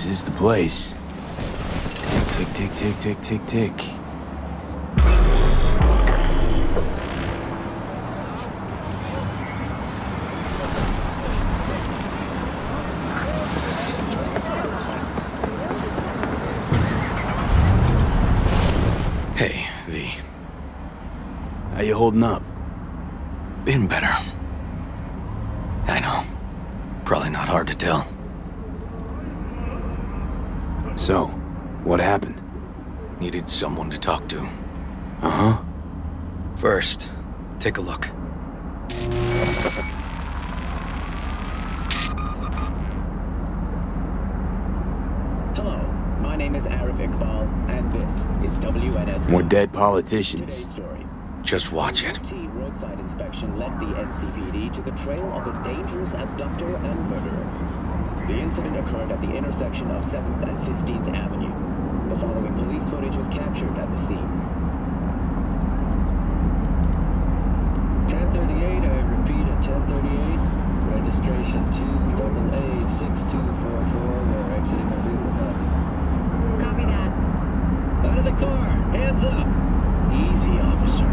is the place. Tick, tick, tick, tick, tick, tick. Hey, V. How you holding up? Been better. I know. Probably not hard to tell. So, what happened? Needed someone to talk to. Uh-huh. First, take a look. Hello, my name is Arif Iqbal, and this is WNS. More dead politicians. Today's story. Just watch it. Roadside inspection led the NCPD to the trail of a dangerous abductor and murderer. The incident occurred at the intersection of 7th and 15th Avenue. The following police footage was captured at the scene. 1038, I repeat at 1038. Registration 2AA6244, we're exiting a vehicle. Copy that. Out of the car, hands up. Easy, officer.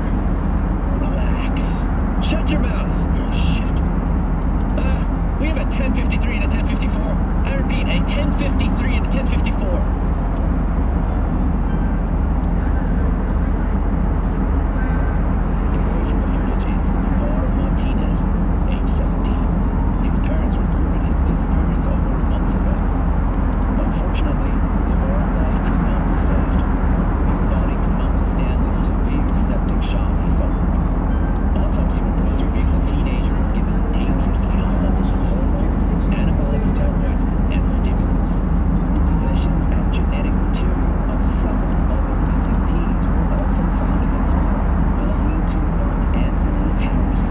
Relax. Shut your mouth. Oh, shit. We have a 1053 and a 1054. I repeat, a 1053 and a 1054. The boy from the footage is LeVar Martinez, age 17. His parents reported his disappearance over a month ago. Unfortunately, LeVar's life could not be saved. His body could not withstand the severe septic shock he suffered. Autopsy reports reveal the teenager was given dangerously high levels of hormones, anabolic steroids, and stimulants. Possessions and genetic material of 7 other missing teens were also found in the car, belonging to one Anthony Harris.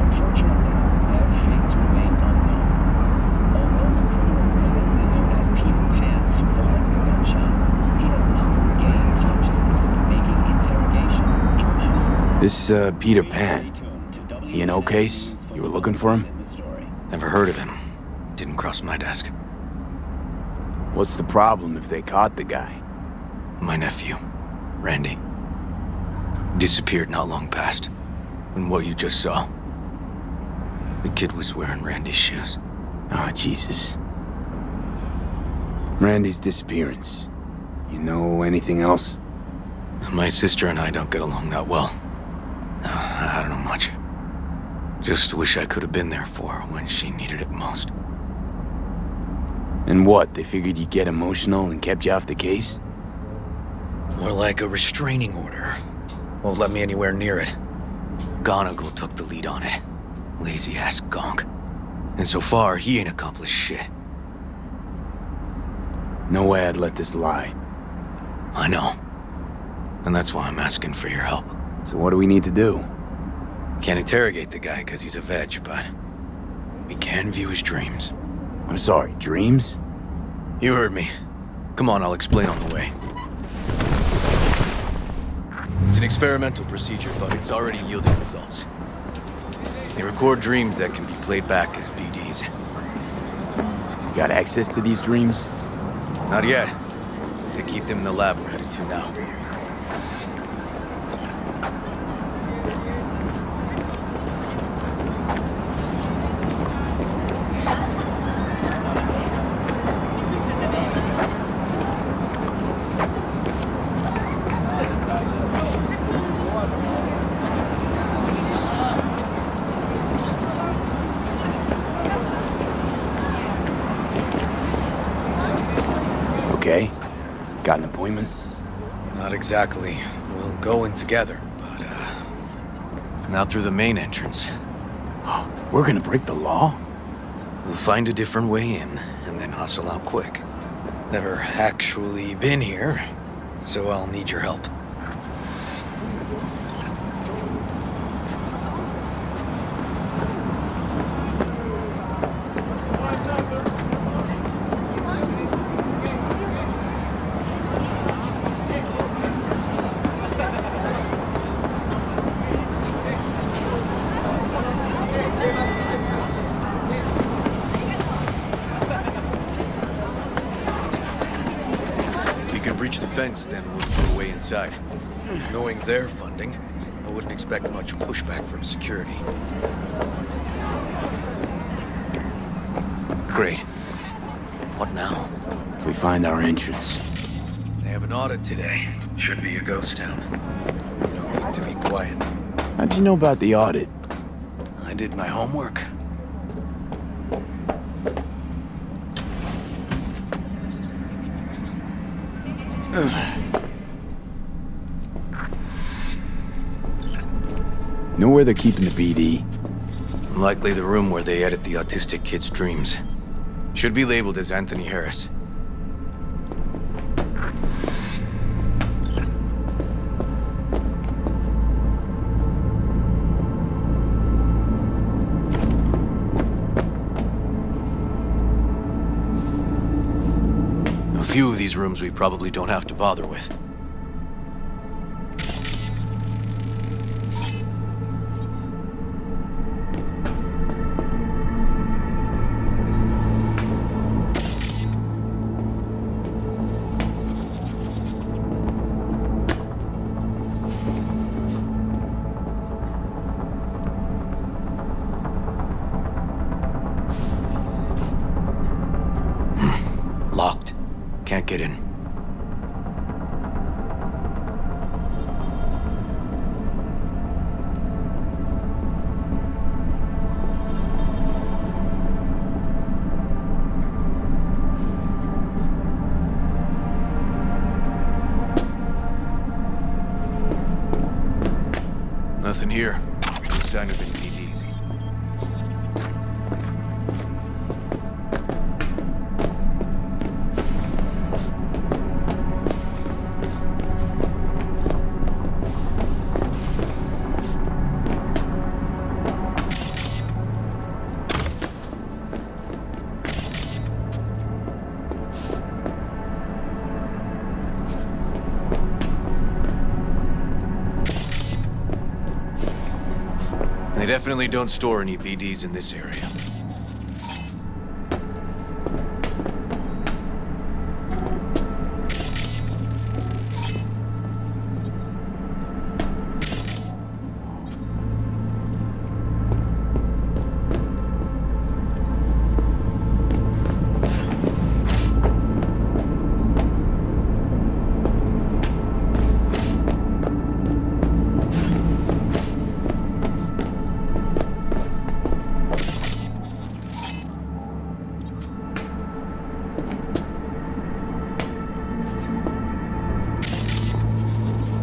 Unfortunately, their fates remain unknown. Although the criminal colloquially known as Peter Pan survived the gunshot, he has not regained consciousness, making interrogation impossible. This, Peter Pan. He an old case? You were looking for him? Never heard of him. Didn't cross my desk. What's the problem if they caught the guy? My nephew, Randy. Disappeared not long past. And what you just saw. The kid was wearing Randy's shoes. Ah, Jesus. Randy's disappearance. You know anything else? My sister and I don't get along that well. I don't know much. Just wish I could have been there for her when she needed it most. And what, they figured you'd get emotional and kept you off the case? More like a restraining order. Won't let me anywhere near it. Gonigal took the lead on it. Lazy-ass gonk. And so far, he ain't accomplished shit. No way I'd let this lie. I know. And that's why I'm asking for your help. So what do we need to do? Can't interrogate the guy because he's a veg, but we can view his dreams. I'm sorry, dreams? You heard me. Come on, I'll explain on the way. It's an experimental procedure, but it's already yielding results. They record dreams that can be played back as BDs. You got access to these dreams? Not yet. They keep them in the lab we're headed to now. Okay. Got an appointment? Not exactly. We'll go in together, but, not through the main entrance. We're gonna break the law? We'll find a different way in, and then hustle out quick. Never actually been here, so I'll need your help. defense, then work their way inside. Knowing their funding, I wouldn't expect much pushback from security. Great. What now? If we find our entrance. They have an audit today. Should be a ghost town. No need to be quiet. How'd you know about the audit? I did my homework. Know where they're keeping the BD? Likely the room where they edit the autistic kid's dreams. Should be labeled as Anthony Harris. A few of these rooms we probably don't have to bother with. Locked. Can't get in. Nothing here. No sign of any PDs. They definitely don't store any BDs in this area.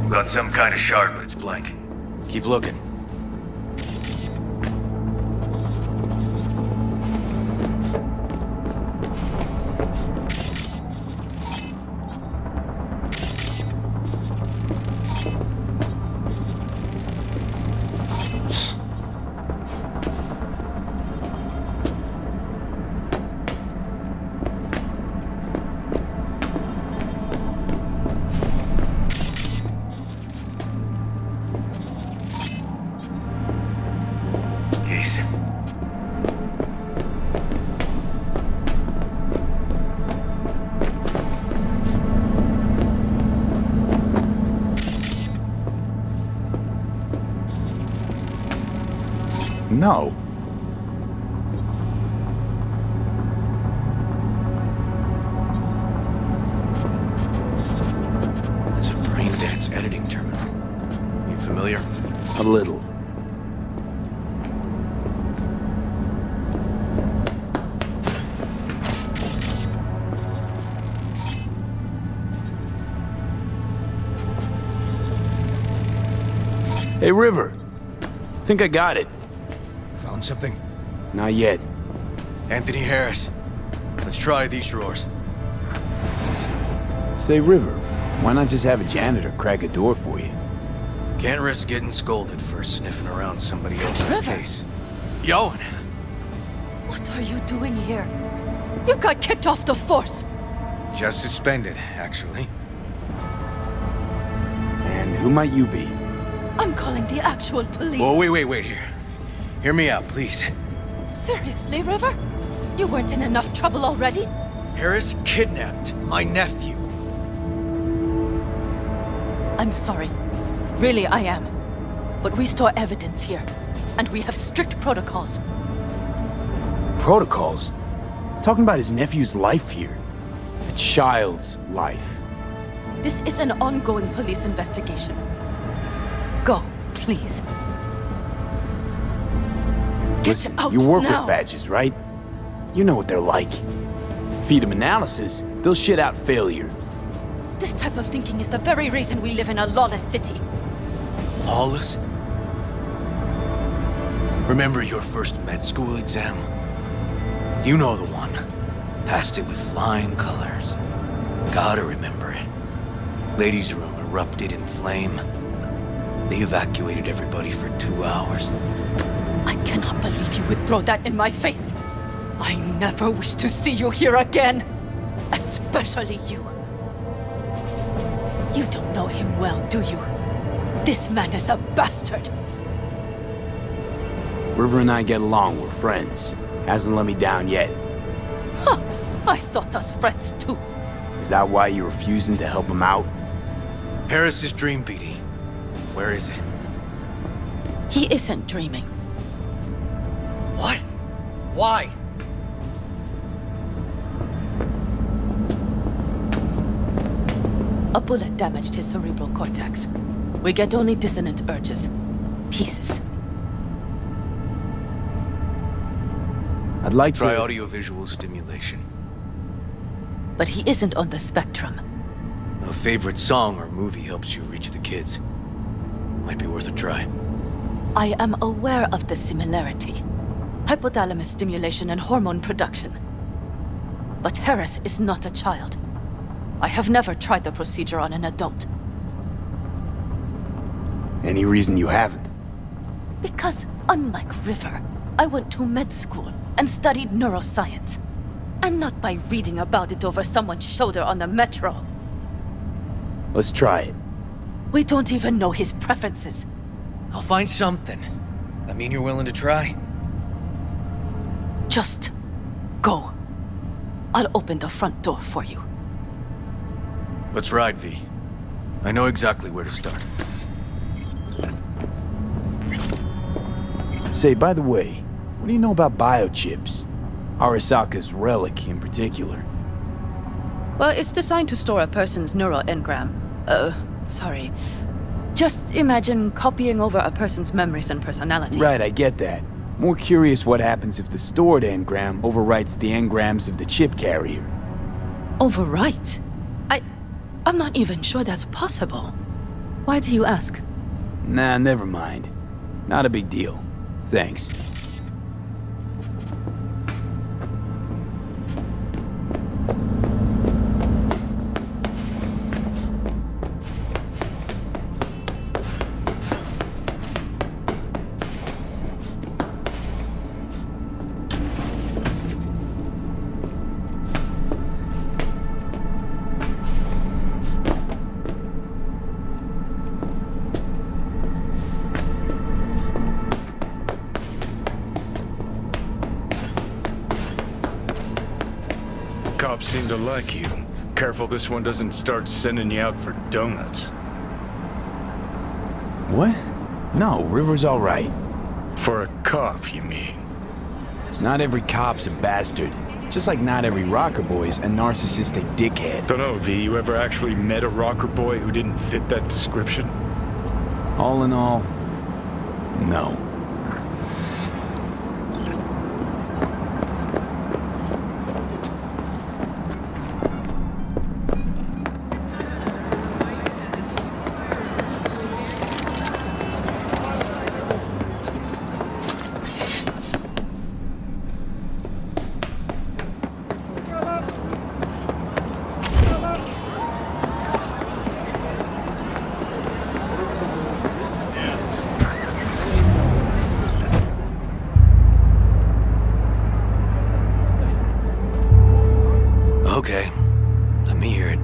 Got some kind of shard, but it's blank. Keep looking. No. It's a brain dance editing terminal. You familiar? A little. Hey, River. Think I got it. Found something? Not yet. Anthony Harris. Let's try these drawers. Say, River, why not just have a janitor crack a door for you? Can't risk getting scolded for sniffing around somebody else's River. case. Yoan! What are you doing here? You got kicked off the force. Just suspended, actually. And who might you be? I'm calling the actual police. Whoa, wait here. Hear me out, please. Seriously, River? You weren't in enough trouble already? Harris kidnapped my nephew. I'm sorry. Really, I am. But we store evidence here, and we have strict protocols. Protocols? Talking about his nephew's life here. A child's life. This is an ongoing police investigation. Go, please. Get Listen, out you work now. with badges, right? You know what they're like. Feed them analysis, they'll shit out failure. This type of thinking is the very reason we live in a lawless city. Lawless? Remember your first med school exam? You know the one. Passed it with flying colors. Gotta remember it. Ladies' room erupted in flame. They evacuated everybody for 2 hours. I cannot believe you would throw that in my face. I never wish to see you here again. Especially you. You don't know him well, do you? This man is a bastard. River and I get along, we're friends. Hasn't let me down yet. Huh. I thought us friends too. Is that why you're refusing to help him out? Harris's dream, BD. Where is it? He isn't dreaming. What? Why? A bullet damaged his cerebral cortex. We get only dissonant urges. Pieces. I'd like Try to... audiovisual stimulation. But he isn't on the spectrum. A favorite song or movie helps you reach the kids. Might be worth a try. I am aware of the similarity. Hypothalamus stimulation and hormone production. But Harris is not a child. I have never tried the procedure on an adult. Any reason you haven't? Because, unlike River, I went to med school and studied neuroscience. And not by reading about it over someone's shoulder on the metro. Let's try it. We don't even know his preferences. I'll find something. That mean you're willing to try? Just go. I'll open the front door for you. Let's ride, V. I know exactly where to start. Say, by the way, what do you know about biochips? Arasaka's relic in particular. Well, it's designed to store a person's neural engram. Sorry. Just imagine copying over a person's memories and personality. Right, I get that. More curious what happens if the stored engram overwrites the engrams of the chip carrier. Overwrite? I'm not even sure that's possible. Why do you ask? Nah, never mind. Not a big deal. Thanks. Cops seem to like you. Careful this one doesn't start sending you out for donuts. What? No, River's all right. For a cop, you mean? Not every cop's a bastard. Just like not every rocker boy's a narcissistic dickhead. Dunno, V, you ever actually met a rocker boy who didn't fit that description? All in all, no. Okay. Let me hear it.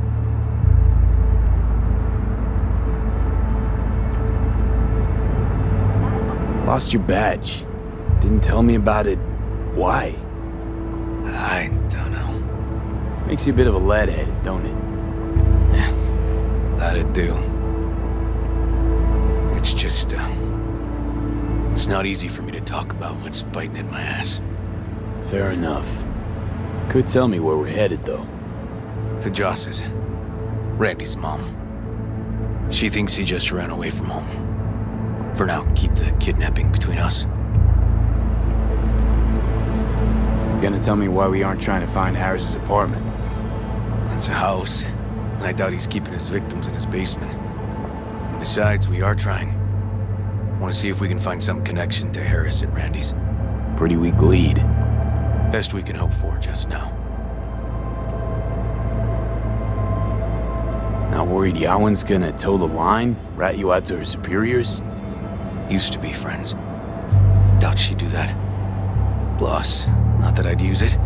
Lost your badge. Didn't tell me about it. Why? I don't know. Makes you a bit of a leadhead, don't it? That'd do. just, it's not easy for me to talk about what's biting at my ass. Fair enough. Could tell me where we're headed, though. To Joss's. Randy's mom. She thinks he just ran away from home. For now, keep the kidnapping between us. Gonna tell me why we aren't trying to find Harris's apartment? That's a house. And I doubt he's keeping his victims in his basement. And besides, we are trying. Want to see if we can find some connection to Harris at Randy's. Pretty weak lead. Best we can hope for just now. Not worried Yawen's gonna toe the line? Rat you out to her superiors? Used to be friends. Doubt she'd do that. Plus, not that I'd use it,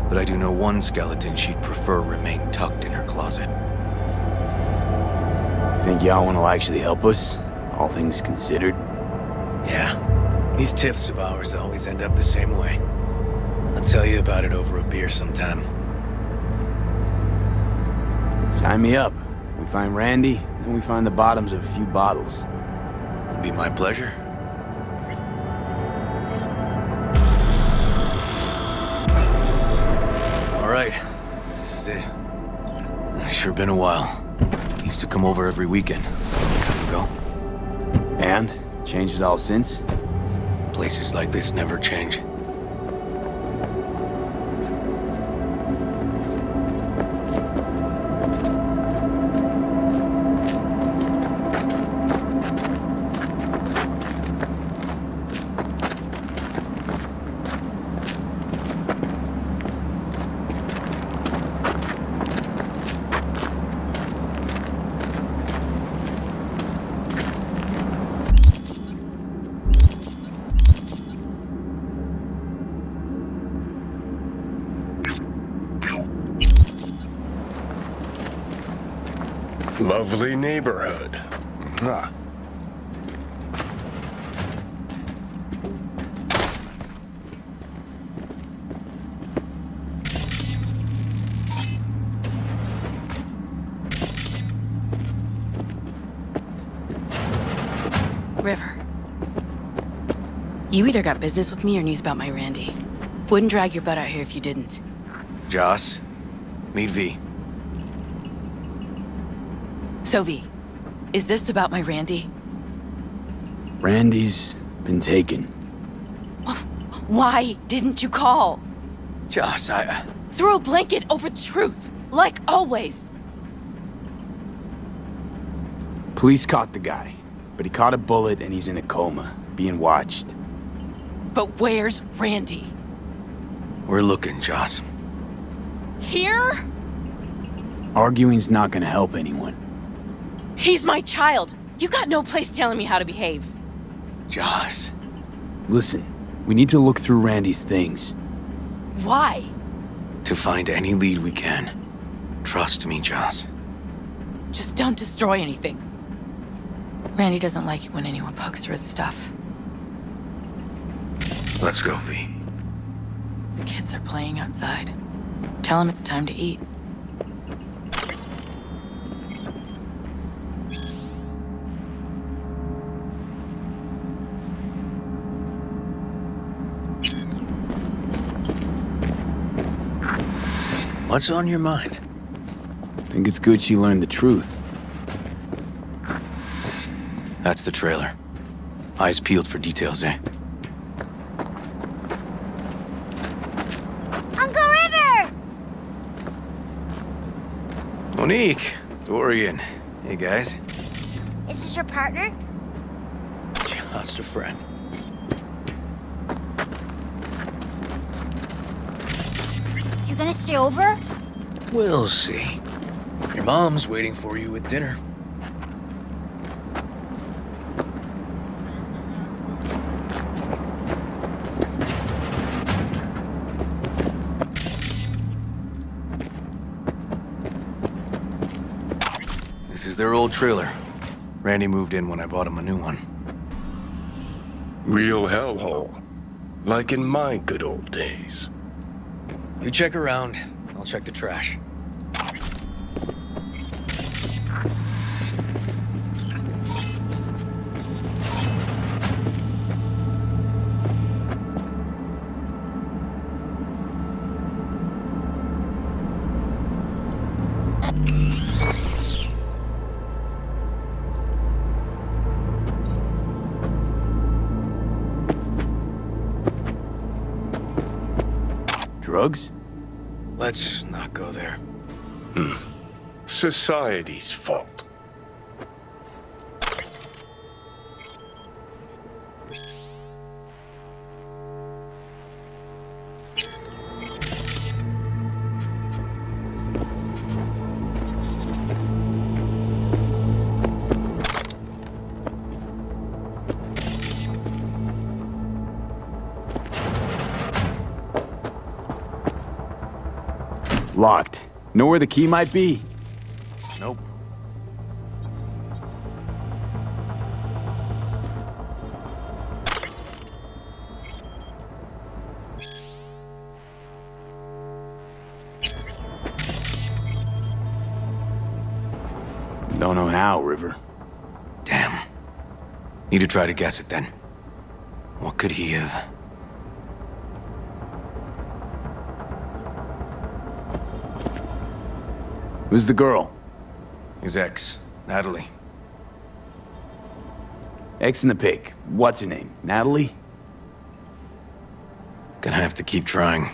but I do know one skeleton she'd prefer remain tucked in her closet. You think Yawen will actually help us? All things considered? Yeah. These tiffs of ours always end up the same way. I'll tell you about it over a beer sometime. Sign me up. We find Randy, then we find the bottoms of a few bottles. It'll be my pleasure. All right, this is it. It's sure been a while. Used to come over every weekend. Time to go. And? Changed it all since? Places like this never change. Lovely neighborhood. Ah. River. You either got business with me or news about my Randy. Wouldn't drag your butt out here if you didn't. Joss, meet V. So V, is this about my Randy? Randy's been taken. Why didn't you call? Joss, Throw a blanket over the truth, like always. Police caught the guy, but he caught a bullet and he's in a coma, being watched. But where's Randy? We're looking, Joss. Here? Arguing's not gonna help anyone. He's my child. You got no place telling me how to behave. Joss. Listen, we need to look through Randy's things. Why? To find any lead we can. Trust me, Joss. Just don't destroy anything. Randy doesn't like it when anyone pokes through his stuff. Let's go, V. The kids are playing outside. Tell them it's time to eat. What's on your mind? Think it's good she learned the truth. That's the trailer. Eyes peeled for details, eh? Uncle River! Monique, Dorian. Hey, guys. Is this your partner? Just a friend. You gonna stay over? We'll see. Your mom's waiting for you at dinner. This is their old trailer. Randy moved in when I bought him a new one. Real hellhole. Like in my good old days. You check around, I'll check the trash. Drugs? Let's not go there. Society's fault. Locked. Know where the key might be? Nope. Don't know how, River. Damn. Need to try to guess it then. What could he have... Who's the girl? His ex, Natalie. X in the pic. What's her name? Natalie? Gonna have to keep trying.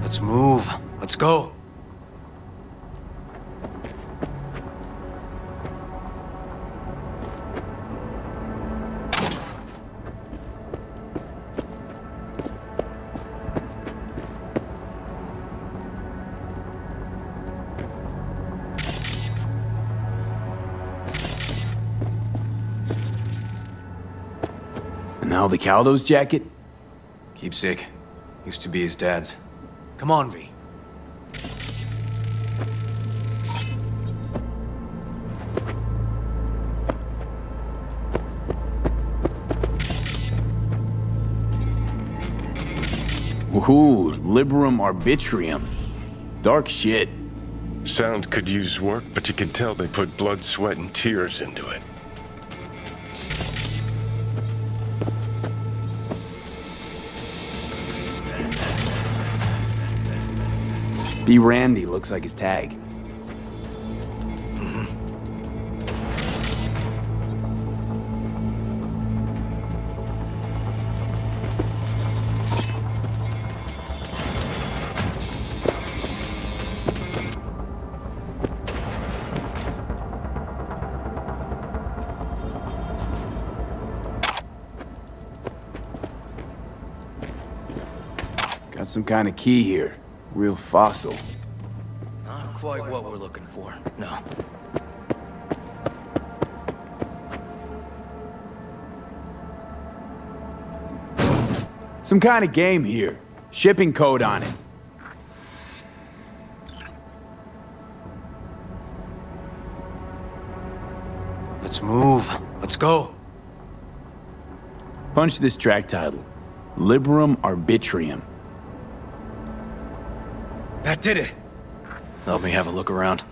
Let's move. Let's go. And now the Caldo's jacket? Keepsake. Used to be his dad's. Come on, V. Woohoo, Liberum Arbitrium. Dark shit. Sound could use work, but you can tell they put blood, sweat, and tears into it. B. Randy looks like his tag. Got some kind of key here. Real fossil. Not quite what we're looking for, no. Some kind of game here. Shipping code on it. Let's move. Let's go. Punch this track title. Liberum Arbitrium. That did it. Help me have a look around.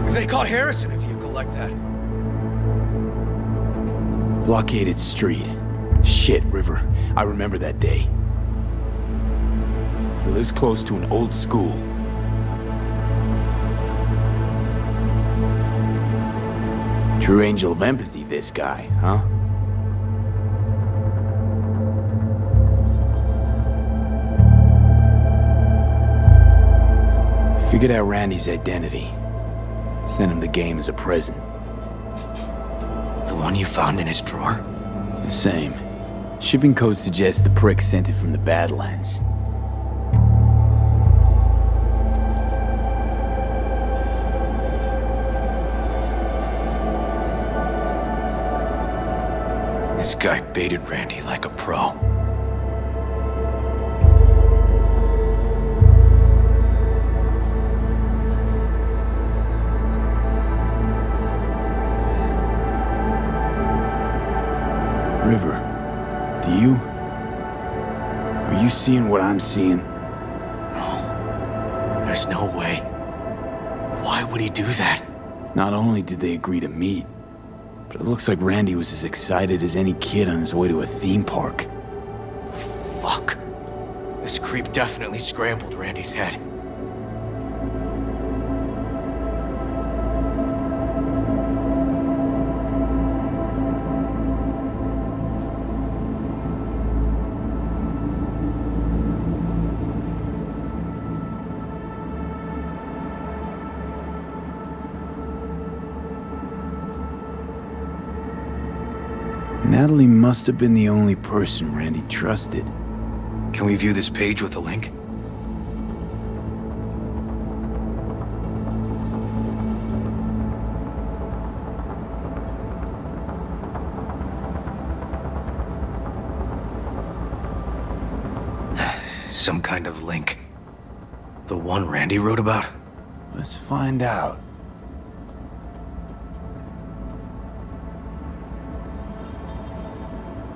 If they caught Harris in a vehicle like that. Blockaded street. Shit, River. I remember that day. He lives close to an old school. True angel of empathy, this guy, huh? Figured out Randy's identity. Sent him the game as a present. The one you found in his drawer? The same. Shipping code suggests the prick sent it from the Badlands. This guy baited Randy like a pro. River, are you seeing what I'm seeing? No, there's no way. Why would he do that? Not only did they agree to meet, but it looks like Randy was as excited as any kid on his way to a theme park. Fuck. This creep definitely scrambled Randy's head. Natalie must have been the only person Randy trusted. Can we view this page with a link? Some kind of link. The one Randy wrote about? Let's find out.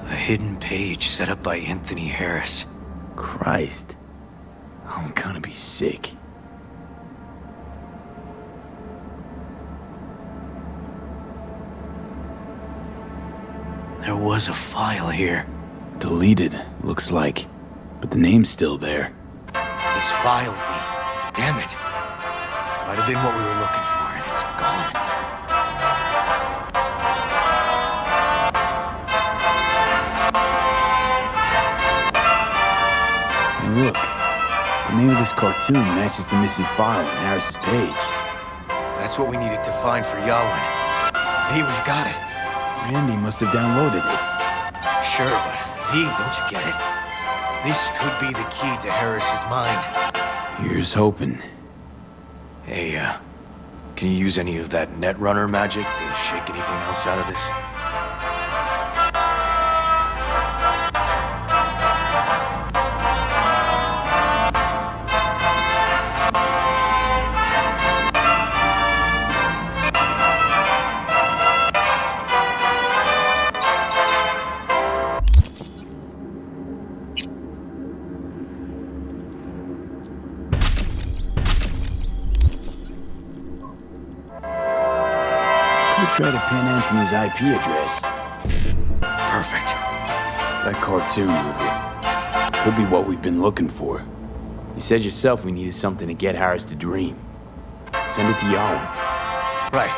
A hidden page set up by Anthony Harris. Christ. I'm gonna be sick. There was a file here. Deleted, looks like. But the name's still there. This file, V. Damn it. Might have been what we were looking for, and it's gone. Hey, look. The name of this cartoon matches the missing file on Harris's page. That's what we needed to find for Yawin. V, we've got it. Randy must have downloaded it. Sure, but V, don't you get it? This could be the key to Harris's mind. Here's hoping. Hey, can you use any of that Netrunner magic to shake anything else out of this? Try to pin Anthony's IP address. Perfect. That cartoon, River. Could be what we've been looking for. You said yourself we needed something to get Harris to dream. Send it to Yawin. Right.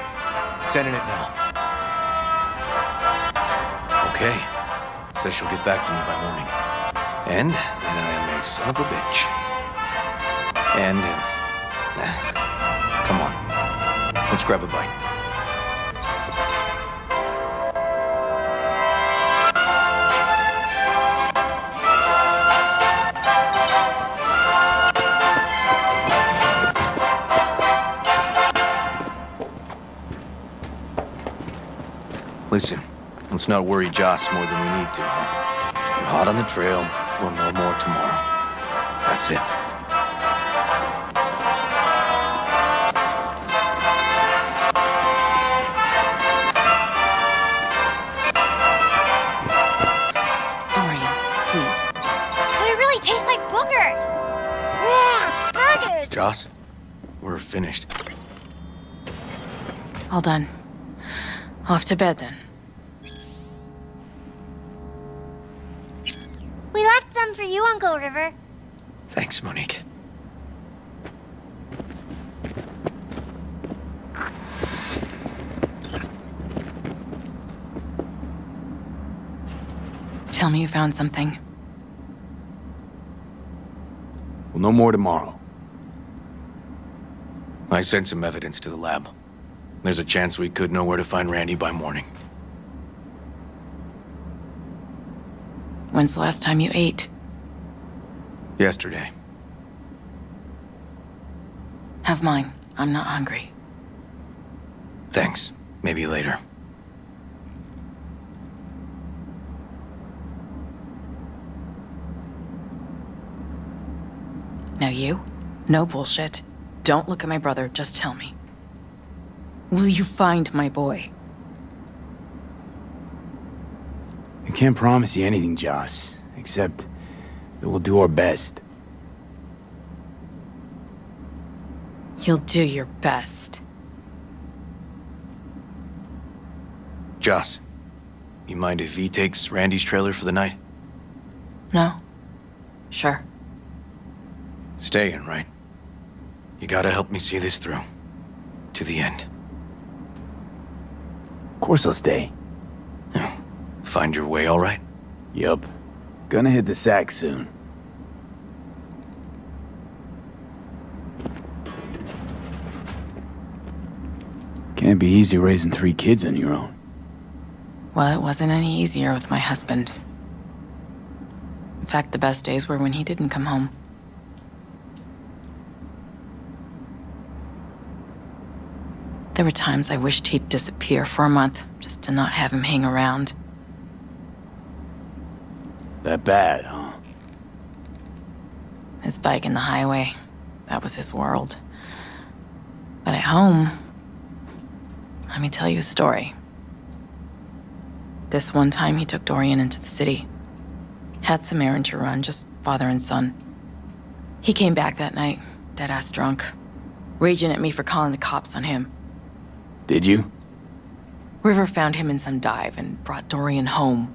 Sending it now. Okay. Says she'll get back to me by morning. And then I am a son of a bitch. And, come on. Let's grab a bite. Listen, let's not worry Joss more than we need to, huh? You're hot on the trail. We'll know more tomorrow. That's it. Dorian, please. But it really tastes like boogers. Ugh, burgers. Joss, we're finished. All done. Off to bed then. We left some for you, Uncle River. Thanks, Monique. Tell me you found something. We'll know more tomorrow. I sent some evidence to the lab. There's a chance we could know where to find Randy by morning. When's the last time you ate? Yesterday. Have mine. I'm not hungry. Thanks. Maybe later. Now you? No bullshit. Don't look at my brother, just tell me. Will you find my boy? I can't promise you anything, Joss, except that we'll do our best. You'll do your best. Joss, you mind if V takes Randy's trailer for the night? No? Sure. Staying, right? You gotta help me see this through. To the end. Of course I'll stay. Yeah. Find your way all right? Yup. Gonna hit the sack soon. Can't be easy raising 3 kids on your own. Well, it wasn't any easier with my husband. In fact, the best days were when he didn't come home. There were times I wished he'd disappear for a month, just to not have him hang around. That bad, huh? His bike in the highway, that was his world. But at home, let me tell you a story. This one time he took Dorian into the city. Had some errand to run, just father and son. He came back that night, dead-ass drunk, raging at me for calling the cops on him. Did you? River found him in some dive and brought Dorian home.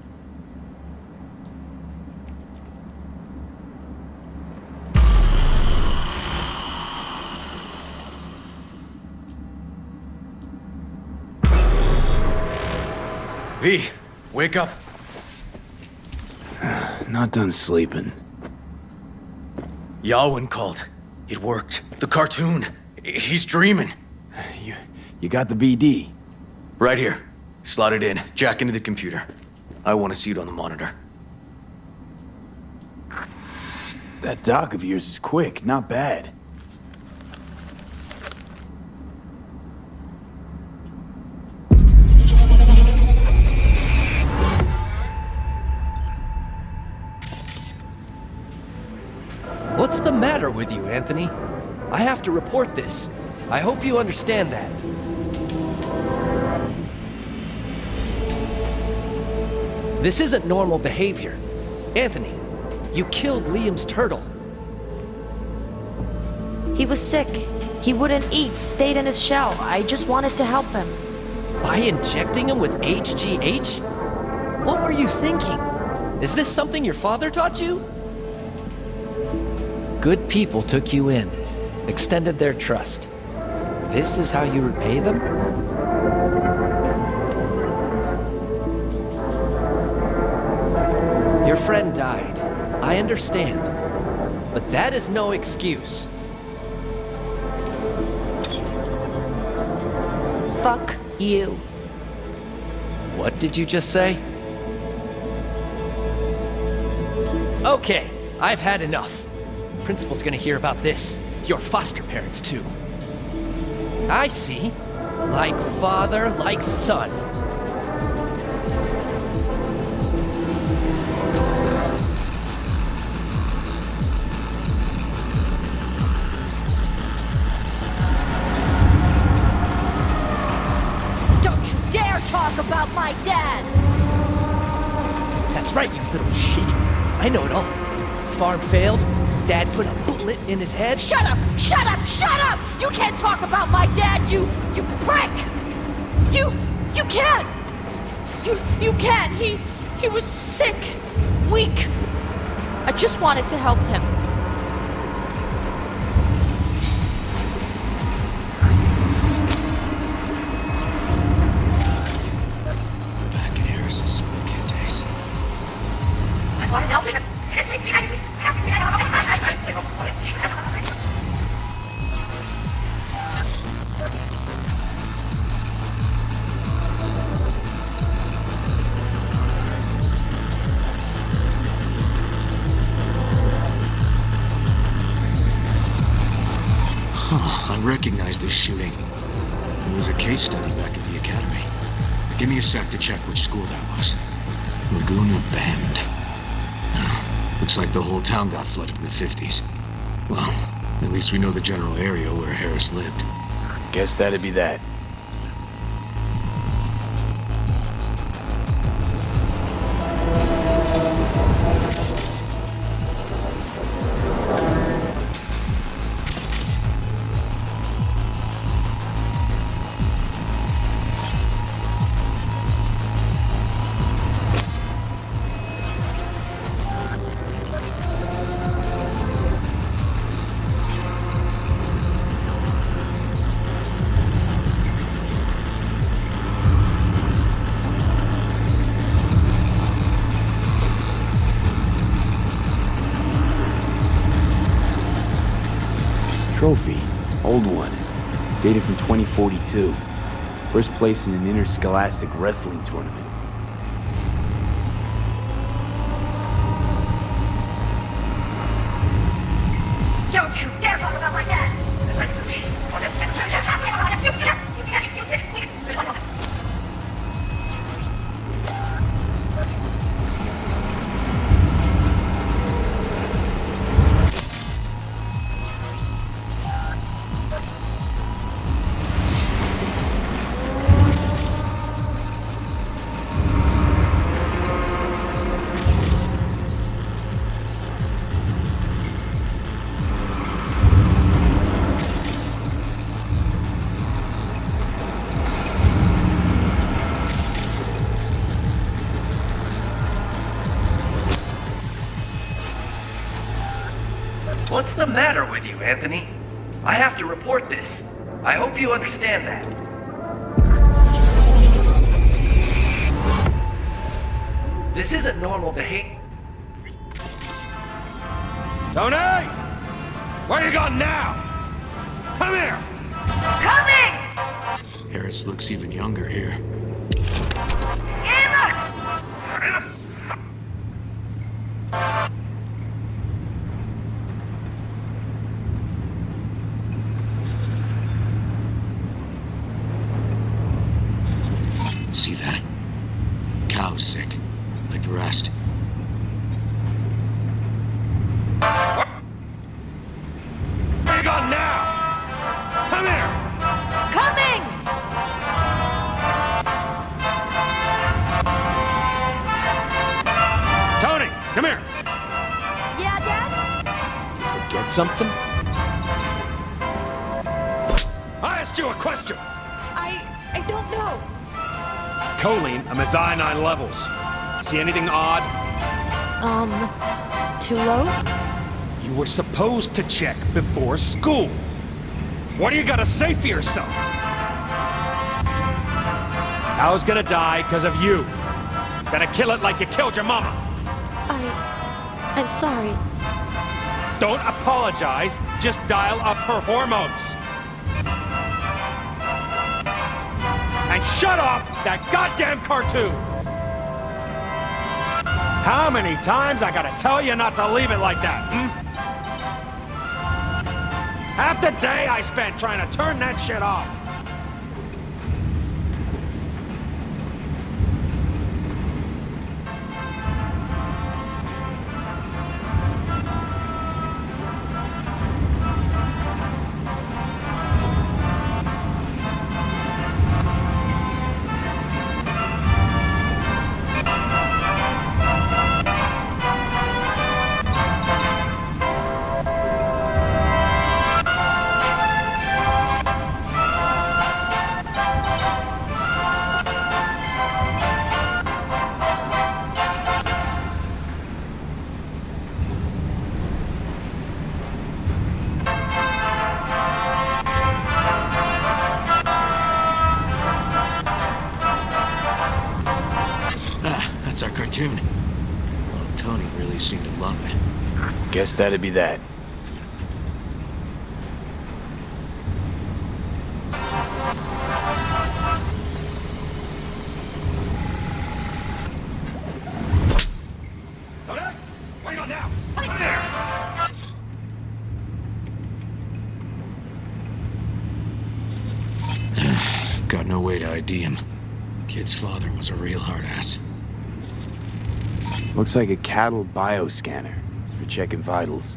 V, wake up. Not done sleeping. Yalwyn called. It worked. The cartoon. He's dreaming. You got the BD? Right here. Slot it in. Jack into the computer. I want to see it on the monitor. That doc of yours is quick, not bad. What's the matter with you, Anthony? I have to report this. I hope you understand that. This isn't normal behavior. Anthony, you killed Liam's turtle. He was sick. He wouldn't eat, stayed in his shell. I just wanted to help him. By injecting him with HGH? What were you thinking? Is this something your father taught you? Good people took you in, extended their trust. This is how you repay them? Your friend died. I understand. But that is no excuse. Fuck you. What did you just say? Okay, I've had enough. Principal's gonna hear about this. Your foster parents, too. I see. Like father, like son. Don't you dare talk about my dad! That's right, you little shit. I know it all. Farm failed. Dad put a bullet in his head. Shut up! Shut up! Shut up! You can't talk about my dad, you prick! You can't! You can't! He was sick, weak. I just wanted to help him. Back in Harris's smoking days. I recognize this shooting. It was a case study back at the academy. Give me a sec to check which school that was. Laguna Bend. Looks like the whole town got flooded in the 50s. Well, at least we know the general area where Harris lived. Guess that'd be that. Trophy. Old one. Dated from 2042. First place in an interscholastic wrestling tournament. Don't you dare fuck with up like that! What's the matter with you, Anthony? I have to report this. I hope you understand that. This isn't normal behavior. Tony! Where you going now? Come here! Coming! Harris looks even younger here. Emma! See that? Cow's sick, like the rest. Where you going now? Come here! Coming! Tony, come here! Yeah, Dad? You forget something? I asked you a question! I don't know. Choline, I'm at thionine levels. See anything odd? Too low? You were supposed to check before school. What do you gotta say for yourself? Cow's gonna die because of you. Gonna kill it like you killed your mama. I'm sorry. Don't apologize, just dial up her hormones. And shut off that goddamn cartoon! How many times I gotta tell you not to leave it like that, Half the day I spent trying to turn that shit off. That's our cartoon. Well, Tony really seemed to love it. Guess that'd be that. Where you going now? Come here! Got no way to ID him. Kid's father was a real hard ass. Looks like a cattle bioscanner. It's for checking vitals.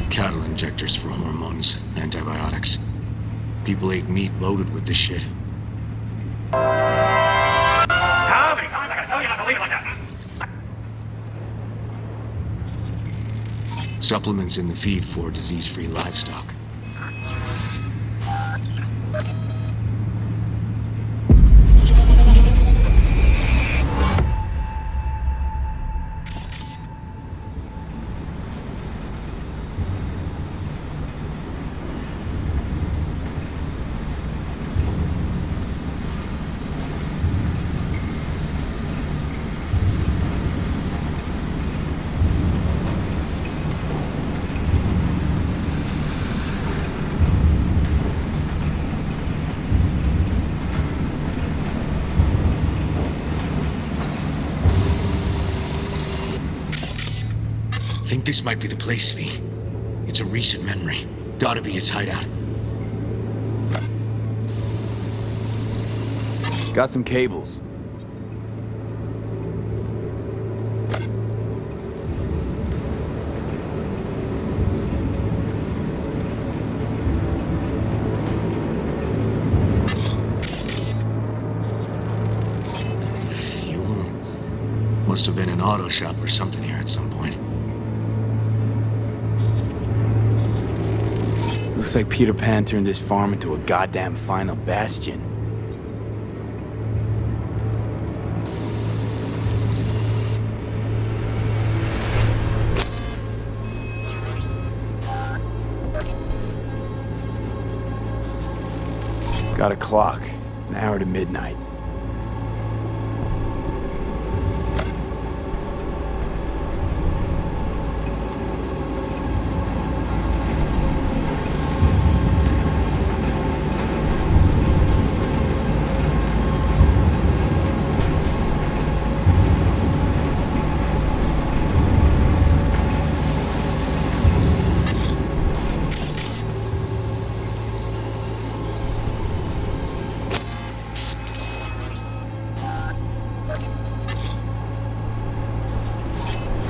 Cattle injectors for hormones, antibiotics. People ate meat loaded with this shit. How many times I gotta tell you not to leave it like that? Supplements in the feed for disease-free livestock. Think this might be the place, V. It's a recent memory. Gotta be his hideout. Got some cables. Fuel. Must have been an auto shop or something here at some point. Looks like Peter Pan turned this farm into a goddamn final bastion. Got a clock. An hour to midnight.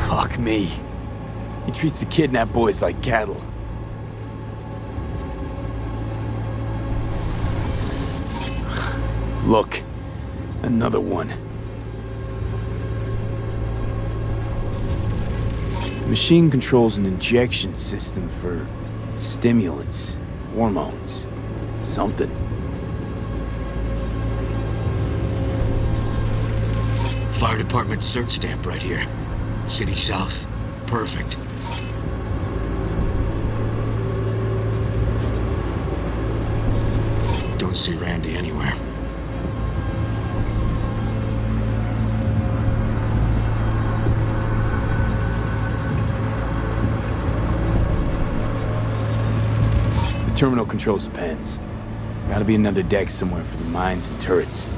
Fuck me. He treats the kidnapped boys like cattle. Look, another one. The machine controls an injection system for stimulants, hormones, something. Fire department search stamp right here. City South. Perfect. Don't see Randy anywhere. The terminal controls the pens. Gotta be another deck somewhere for the mines and turrets.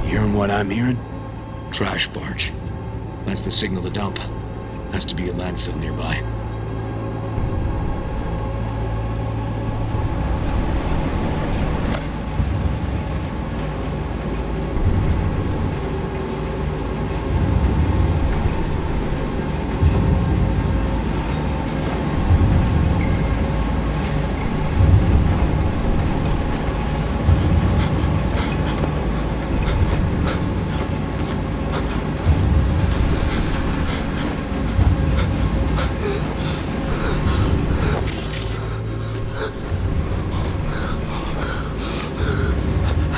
Hearing what I'm hearing? Trash barge. That's the signal to dump. Has to be a landfill nearby.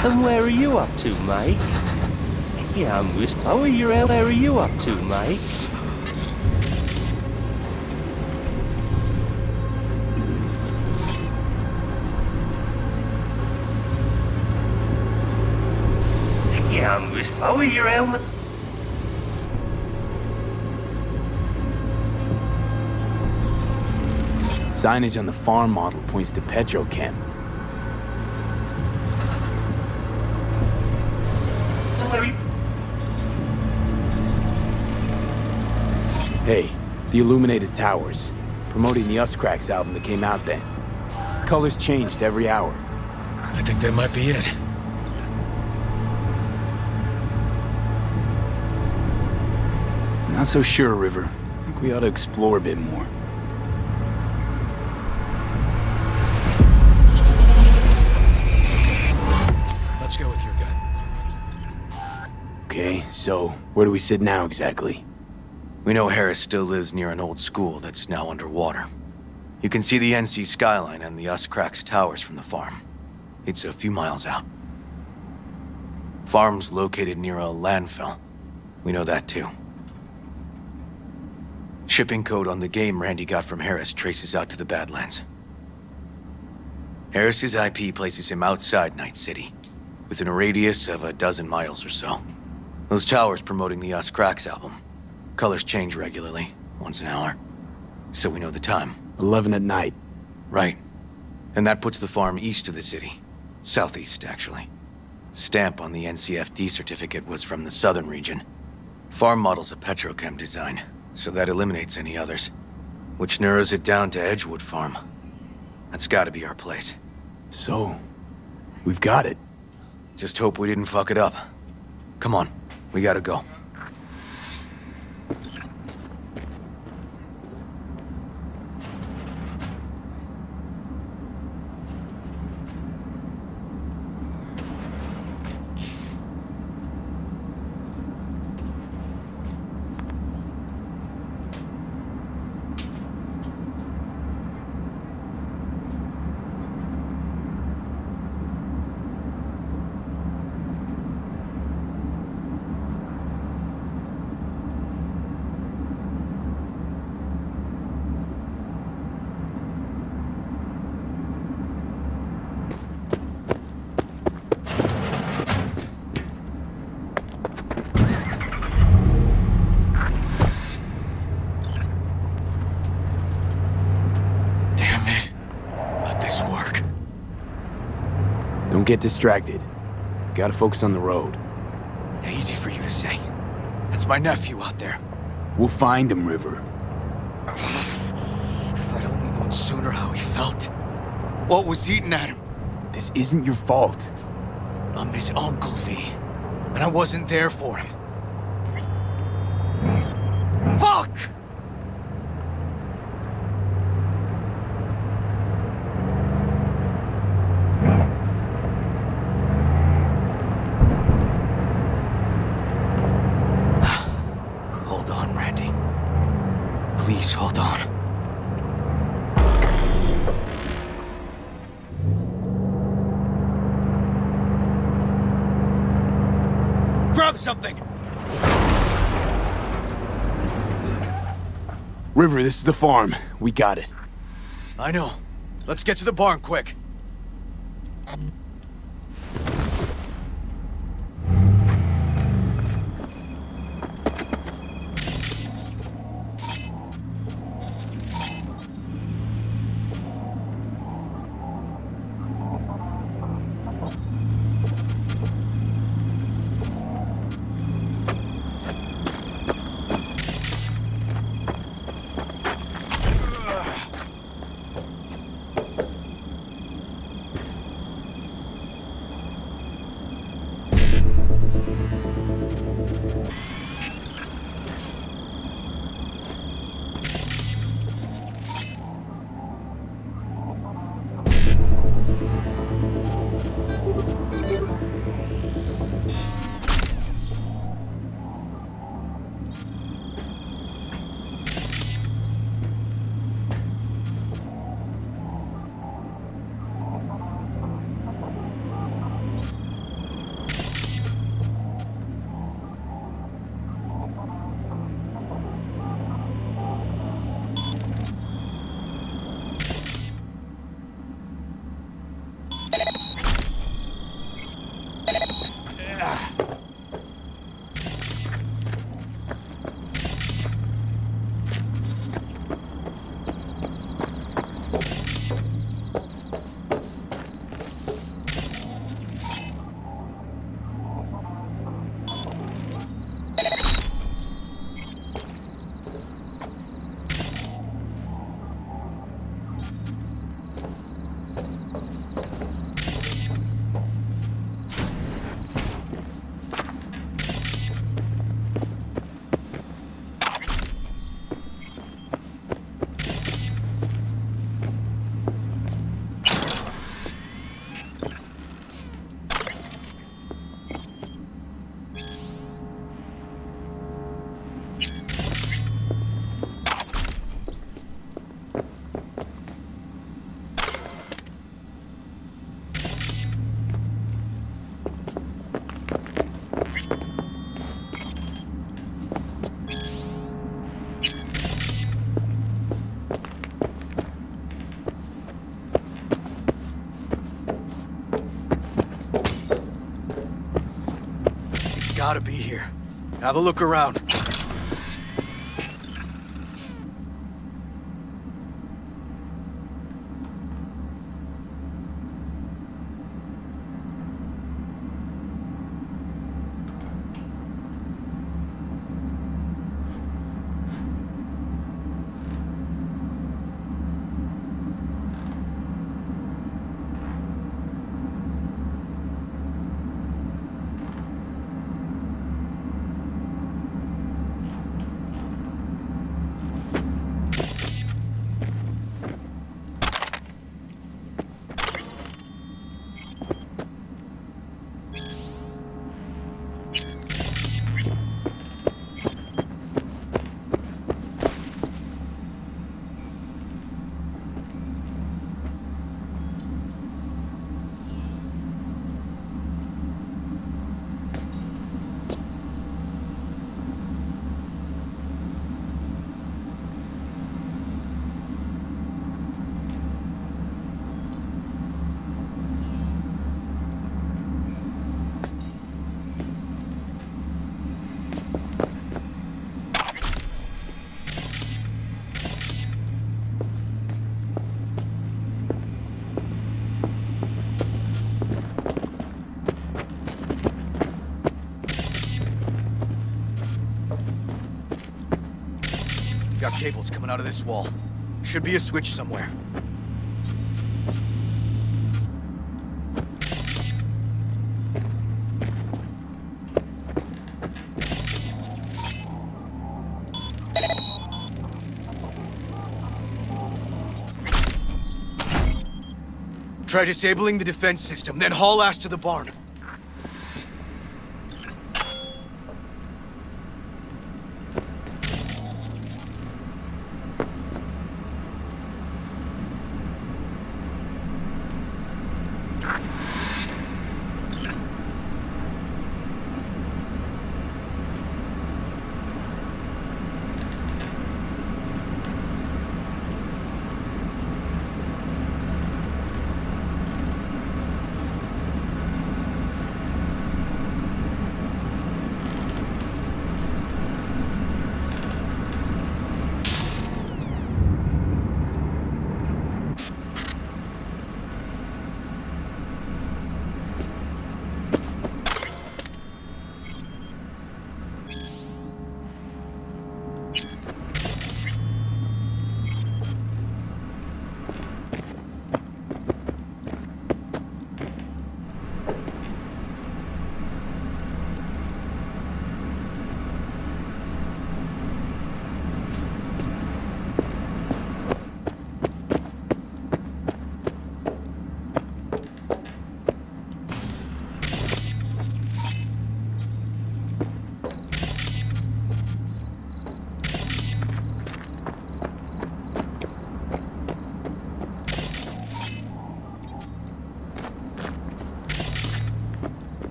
And where are you up to, mate? Yeah, I'm just... Oh, where are you up to, mate? Yeah, I'm just... Oh, you're out... Signage on the farm model points to Petrochem. Hey, the illuminated towers. Promoting the Us Cracks album that came out then. Colors changed every hour. I think that might be it. Not so sure, River. I think we ought to explore a bit more. Let's go with your gut. Okay, so where do we sit now exactly? We know Harris still lives near an old school that's now underwater. You can see the NC skyline and the Us Cracks towers from the farm. It's a few miles out. Farm's located near a landfill. We know that too. Shipping code on the game Randy got from Harris traces out to the Badlands. Harris's IP places him outside Night City, within a radius of a dozen miles or so. Those towers promoting the Us Cracks album. Colors change regularly, once an hour. So we know the time. 11 at night. Right. And that puts the farm east of the city. Southeast, actually. Stamp on the NCFD certificate was from the southern region. Farm model's a petrochem design, so that eliminates any others. Which narrows it down to Edgewood Farm. That's gotta be our place. So, we've got it. Just hope we didn't fuck it up. Come on, we gotta go. Don't get distracted. Gotta focus on the road. Easy for you to say. That's my nephew out there. We'll find him, River. If I'd only known sooner how he felt. What was eating at him? This isn't your fault. I'm his uncle, V. And I wasn't there for him. Fuck! Hold on, Randy. Please hold on. Grab something! River, this is the farm. We got it. I know. Let's get to the barn quick. gotta be here. Have a look around. Got cables coming out of this wall. Should be a switch somewhere. Try disabling the defense system, then haul ass to the barn.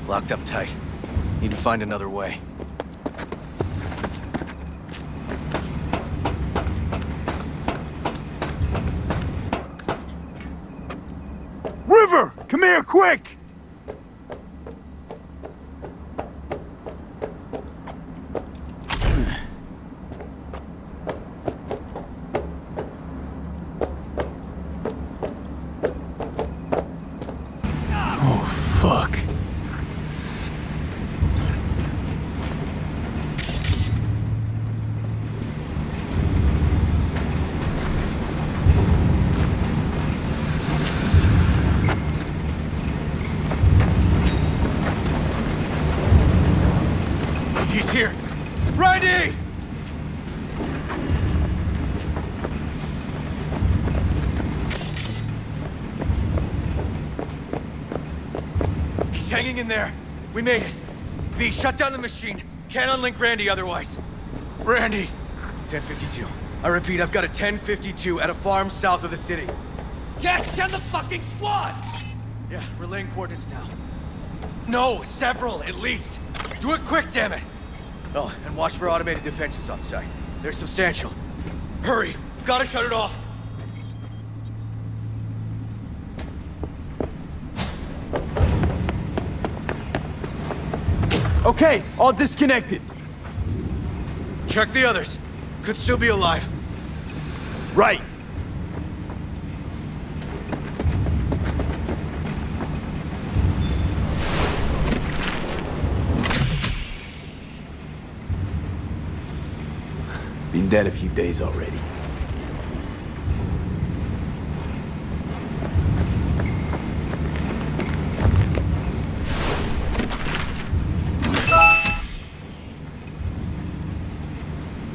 Locked up tight. Need to find another way. River! Come here, quick! Oh, fuck. He's here! Riley! He's hanging in there. We made it. V, shut down the machine. Can't unlink Randy otherwise. Randy! 1052. I repeat, I've got a 1052 at a farm south of the city. Yes, send the fucking squad! Yeah, relaying coordinates now. No, several, at least. Do it quick, damn it! Oh, and watch for automated defenses on site. They're substantial. Hurry! Gotta shut it off! Okay, all disconnected. Check the others. Could still be alive. Right. Been dead a few days already.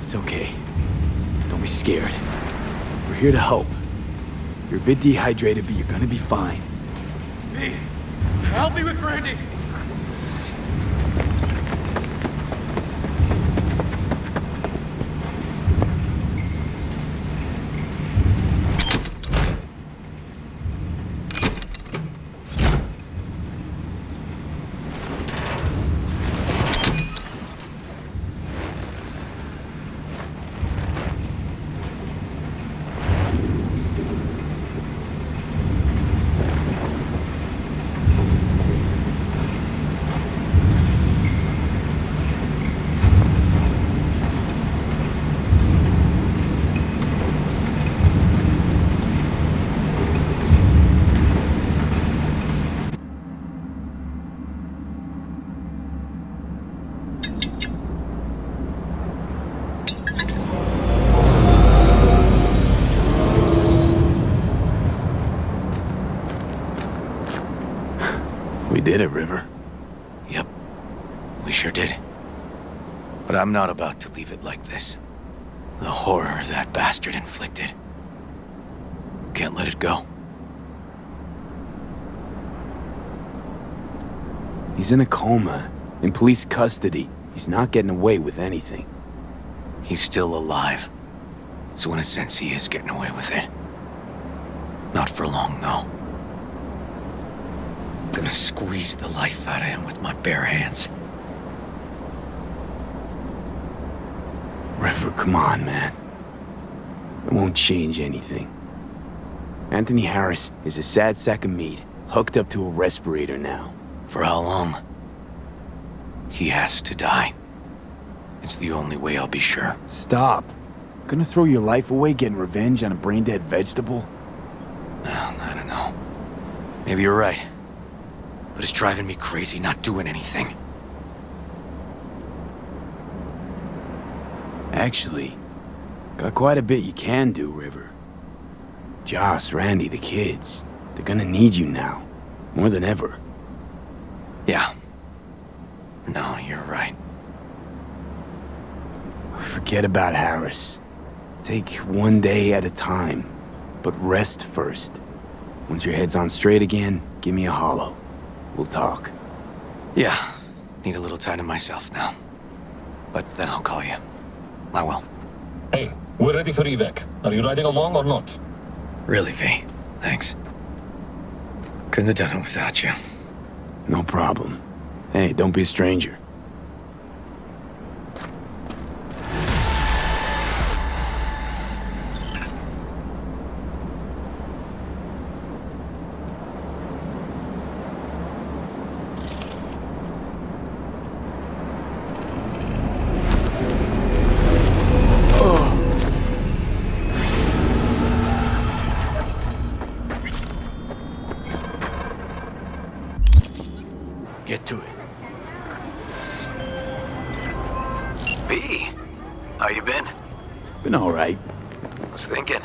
It's okay. Don't be scared. We're here to help. You're a bit dehydrated, but you're gonna be fine. V, help me with Randy! We did it, River. Yep, we sure did. But I'm not about to leave it like this. The horror that bastard inflicted. Can't let it go. He's in a coma, in police custody. He's not getting away with anything. He's still alive. So in a sense, he is getting away with it. Not for long, though. Gonna squeeze the life out of him with my bare hands. River, come on, man. It won't change anything. Anthony Harris is a sad sack of meat, hooked up to a respirator now. For how long? He has to die. It's the only way I'll be sure. Stop. Gonna throw your life away getting revenge on a brain-dead vegetable? I don't know. Maybe you're right. But it's driving me crazy not doing anything. Actually, got quite a bit you can do, River. Joss, Randy, the kids. They're gonna need you now. More than ever. Yeah. No, you're right. Forget about Harris. Take one day at a time. But rest first. Once your head's on straight again, give me a hollow. We'll talk. Yeah. Need a little time to myself now. But then I'll call you. I will. Hey, we're ready for evac. Are you riding along or not? Really, V. Thanks. Couldn't have done it without you. No problem. Hey, don't be a stranger. Get to it. B, how you been? Been all right. Was thinking.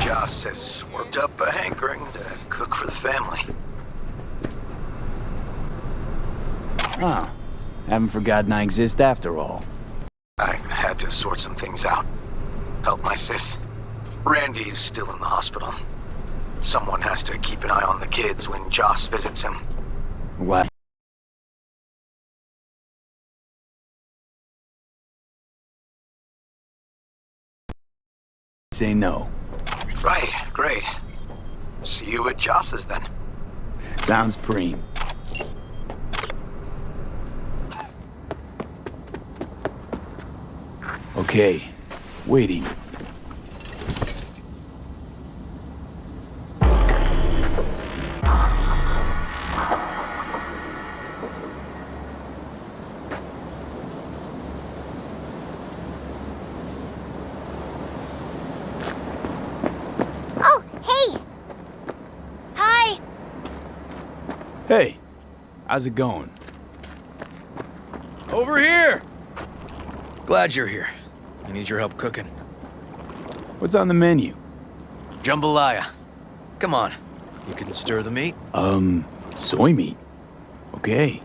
Joss has worked up a hankering to cook for the family. Oh, haven't forgotten I exist after all. I had to sort some things out. Help my sis. Randy's still in the hospital. Someone has to keep an eye on the kids when Joss visits him. What? Say no. Right, great. See you at Joss's then. Sounds preem. Okay, waiting. Oh, hey! Hi! Hey, how's it going? Over here! Glad you're here. I need your help cooking. What's on the menu? Jambalaya. Come on. You can stir the meat? Soy meat. Okay.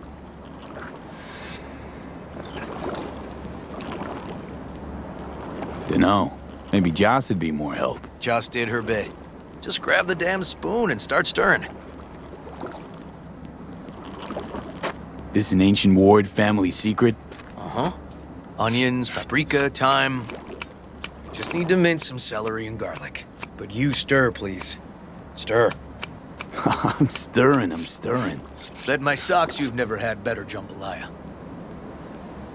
Dunno. Maybe Joss would be more help. Joss did her bit. Just grab the damn spoon and start stirring. This an ancient Ward family secret? Uh-huh. Onions, paprika, thyme. Just need to mince some celery and garlic. But you stir, please. Stir. I'm stirring. Bet my socks you've never had better jambalaya.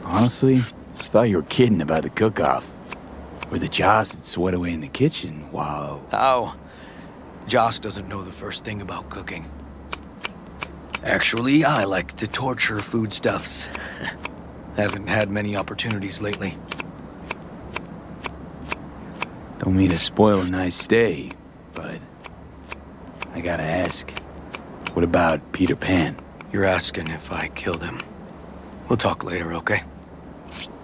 Honestly, I thought you were kidding about the cook-off. Where the Joss would sweat away in the kitchen while... How? Joss doesn't know the first thing about cooking. Actually, I like to torture foodstuffs. Haven't had many opportunities lately. Don't mean to spoil a nice day, but... I gotta ask. What about Peter Pan? You're asking if I killed him. We'll talk later, okay?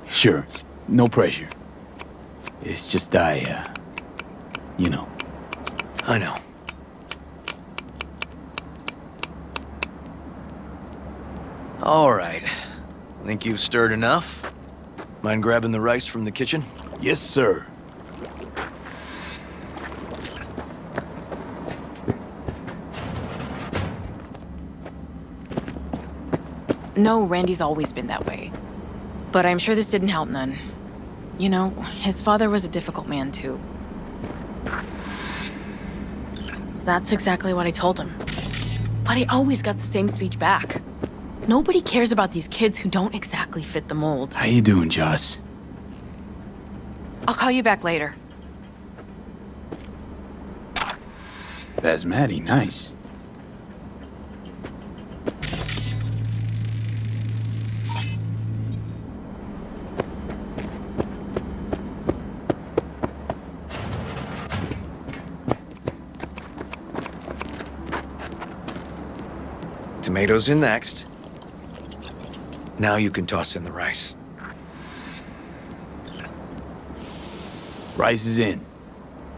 Sure. No pressure. It's just you know. I know. All right. Think you've stirred enough? Mind grabbing the rice from the kitchen? Yes, sir. No, Randy's always been that way. But I'm sure this didn't help none. You know, his father was a difficult man, too. That's exactly what I told him. But I always got the same speech back. Nobody cares about these kids who don't exactly fit the mold. How you doing, Joss? I'll call you back later. Basmati, nice. Tomatoes in next. Now you can toss in the rice. Rice is in.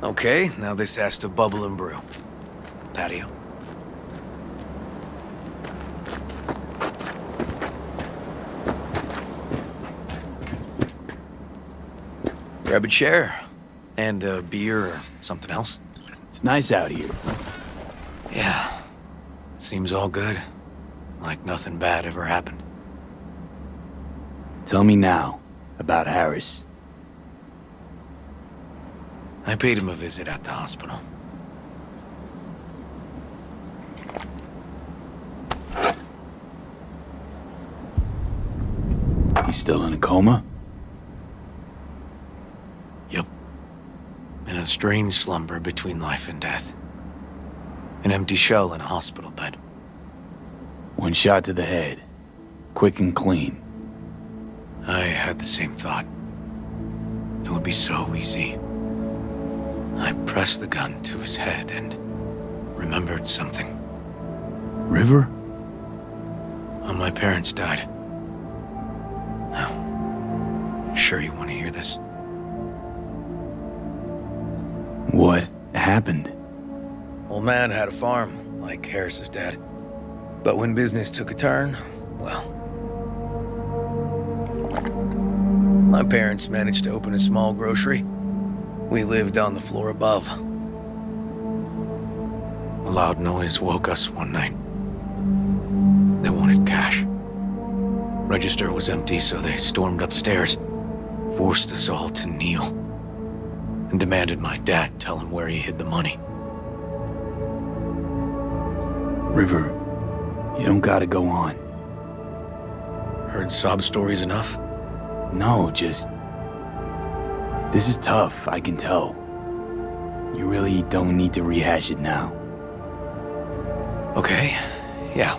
Okay, now this has to bubble and brew. Patio. Grab a chair. And a beer or something else. It's nice out here. Yeah. Seems all good. Like nothing bad ever happened. Tell me now about Harris. I paid him a visit at the hospital. He's still in a coma? Yep. In a strange slumber between life and death. An empty shell in a hospital bed. One shot to the head. Quick and clean. I had the same thought. It would be so easy. I pressed the gun to his head and remembered something. River? When my parents died. Now, sure you want to hear this? What happened? Old man had a farm, like Harris's dad. But when business took a turn, well... My parents managed to open a small grocery. We lived on the floor above. A loud noise woke us one night. They wanted cash. Register was empty, so they stormed upstairs, forced us all to kneel, and demanded my dad tell him where he hid the money. River, you don't gotta go on. Heard sob stories enough? No, just... This is tough, I can tell. You really don't need to rehash it now. Okay, yeah.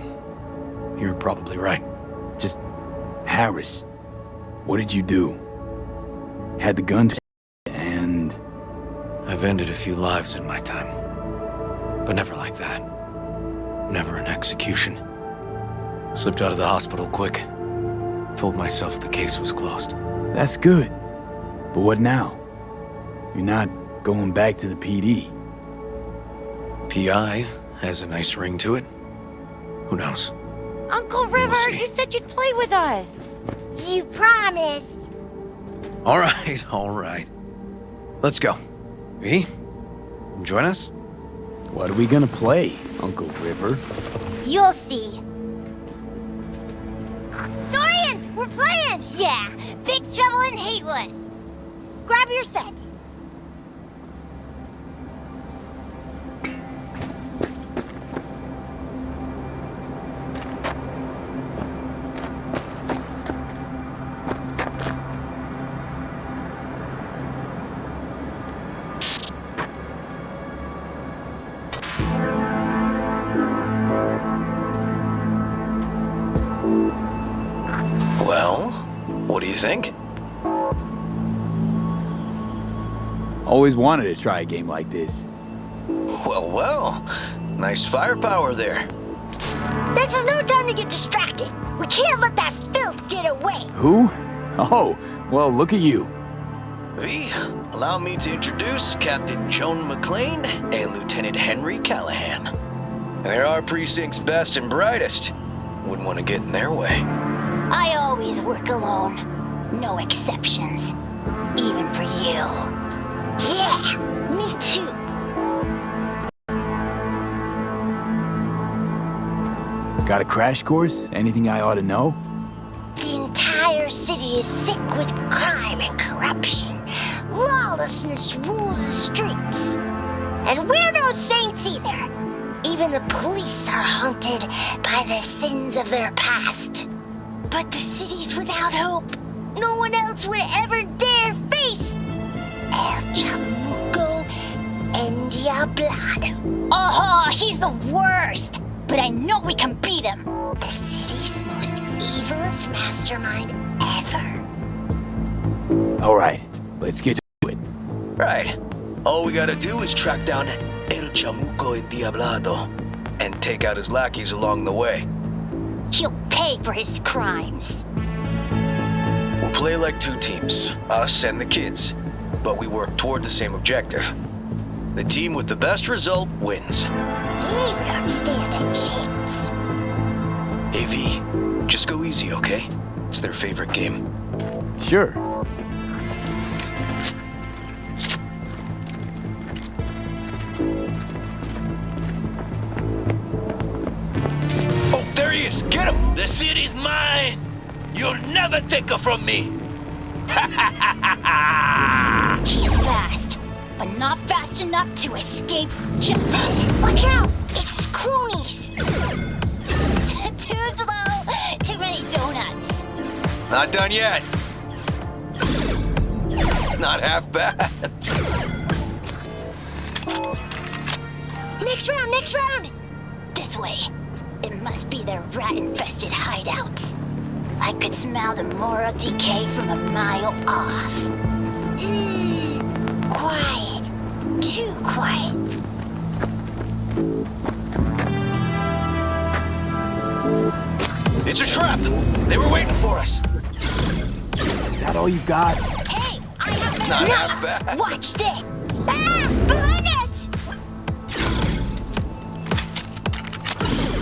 You're probably right. Just... Harris, what did you do? Had the gun to... and... I've ended a few lives in my time. But never like that. Never an execution. Slipped out of the hospital quick. Told myself the case was closed. That's good. But what now? You're not going back to the PD. PI has a nice ring to it. Who knows? Uncle River, see. you said you'd play with us. You promised. All right. Let's go. V, join us? What are we gonna play, Uncle River? You'll see. Dorian, we're playing! Yeah, Big Trouble in Haywood. Grab your set. Well, what do you think? Always wanted to try a game like this. Well. Nice firepower there. This is no time to get distracted. We can't let that filth get away. Who? Oh, well, look at you. V, allow me to introduce Captain Joan McLean and Lieutenant Henry Callahan. They're our precinct's best and brightest. Wouldn't want to get in their way. I always work alone. No exceptions. Even for you. Yeah, me too. Got a crash course? Anything I ought to know? The entire city is sick with crime and corruption. Lawlessness rules the streets. And we're no saints either. Even the police are haunted by the sins of their past. But the city's without hope. No one else would ever dare face El Chamuco and Diablado. Oh, he's the worst! But I know we can beat him. The city's most evilest mastermind ever. All right, let's get to it. Right. All we gotta do is track down El Chamuco and Diablado and take out his lackeys along the way. He'll pay for his crimes. We'll play like two teams, us and the kids, but we work toward the same objective. The team with the best result wins. You don't stand a chance. AV, just go easy, okay? It's their favorite game. Sure. Oh, there he is! Get him! The city's mine! You'll never take her from me! He's fast, but not fast enough to escape justice. Watch out! It's cronies! Too slow, too many donuts. Not done yet. Not half bad. Next round! This way. It must be their rat-infested hideouts. I could smell the moral decay from a mile off. Quiet. Too quiet. It's a trap! They were waiting for us. Is that all you got? Hey, I have Not half bad. Watch this! Ah! Behind us!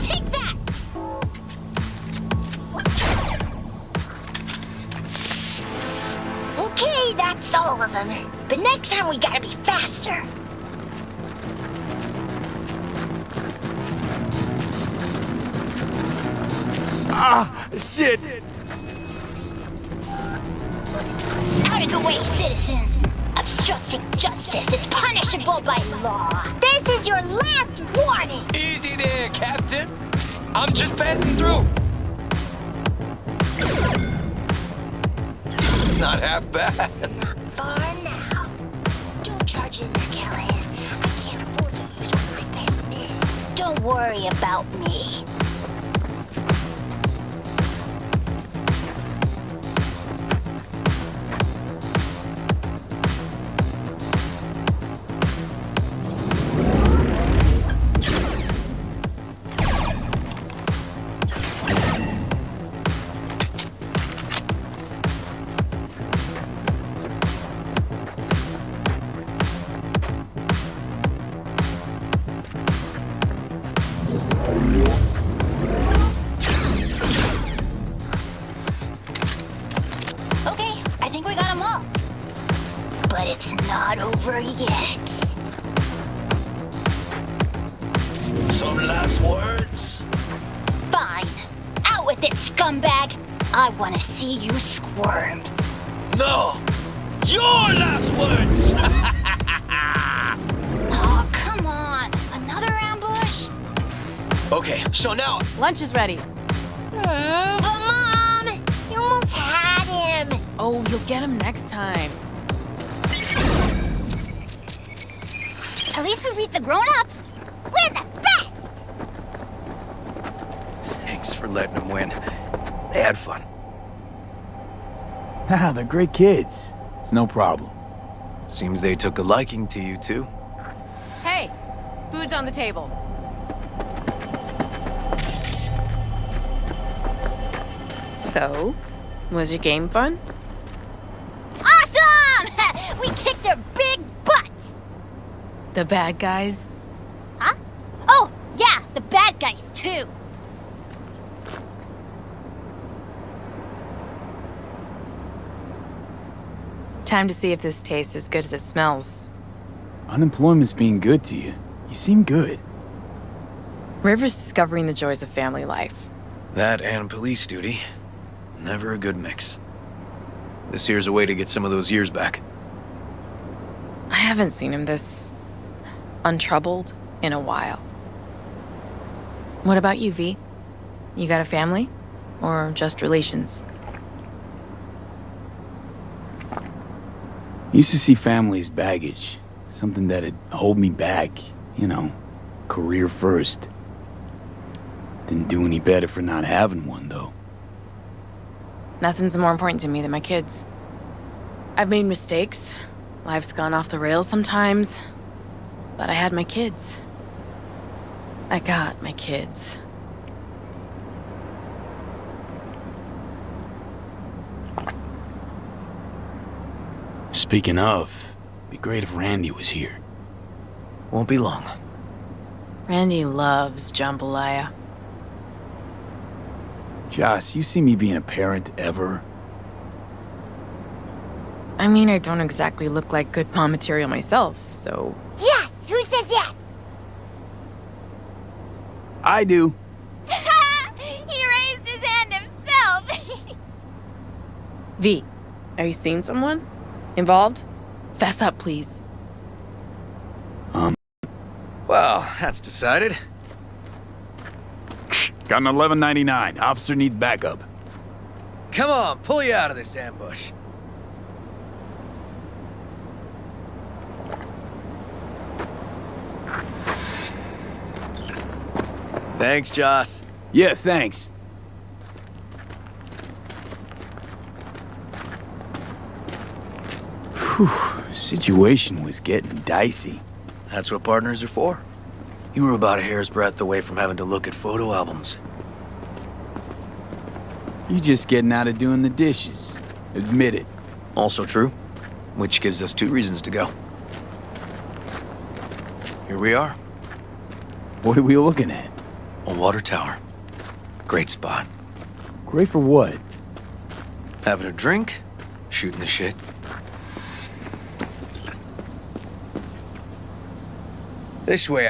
Take that! Okay, that's all of them. But next time we gotta be faster. Ah, shit! Out of the way, citizen! Obstructing justice is punishable by law. This is is your last warning! Easy there, Captain. I'm just passing through. Not half bad. Not far now. Don't charge in there, Callahan. I can't afford to lose one of my best men. Don't worry about me. But it's not over yet. Some last words? Fine. Out with it, scumbag. I want to see you squirm. No! Your last words! Oh, come on. Another ambush? Okay, so now... Lunch is ready. But Mom, you almost had him. Oh, you'll get him next time. At least we beat the grown-ups. We're the best! Thanks for letting them win. They had fun. Nah, they're great kids. It's no problem. Seems they took a liking to you, too. Hey, food's on the table. So, was your game fun? Awesome! We kicked their big butts! The bad guys? Huh? Oh, yeah, the bad guys, too. Time to see if this tastes as good as it smells. Unemployment's being good to you. You seem good. River's discovering the joys of family life. That and police duty. Never a good mix. This here's a way to get some of those years back. I haven't seen him this untroubled in a while. What about you, V? You got a family? Or just relations? Used to see family as baggage. Something that'd hold me back. You know, career first. Didn't do any better for not having one, though. Nothing's more important to me than my kids. I've made mistakes. Life's gone off the rails sometimes. But I had my kids. I got my kids. Speaking of, it'd be great if Randy was here. Won't be long. Randy loves jambalaya. Joss, you see me being a parent ever? I mean, I don't exactly look like good mom material myself, so... Yes! Who says yes? I do. He raised his hand himself! V, are you seeing someone? Involved? Fess up, please. Well, that's decided. Got an $11.99. Officer needs backup. Come on, pull you out of this ambush. Thanks, Joss. Yeah, thanks. Whew, situation was getting dicey. That's what partners are for. You were about a hair's breadth away from having to look at photo albums. You just getting out of doing the dishes. Admit it. Also true, which gives us 2 reasons to go. Here we are. What are we looking at? A water tower. Great spot. Great for what? Having a drink, shooting the shit. This way.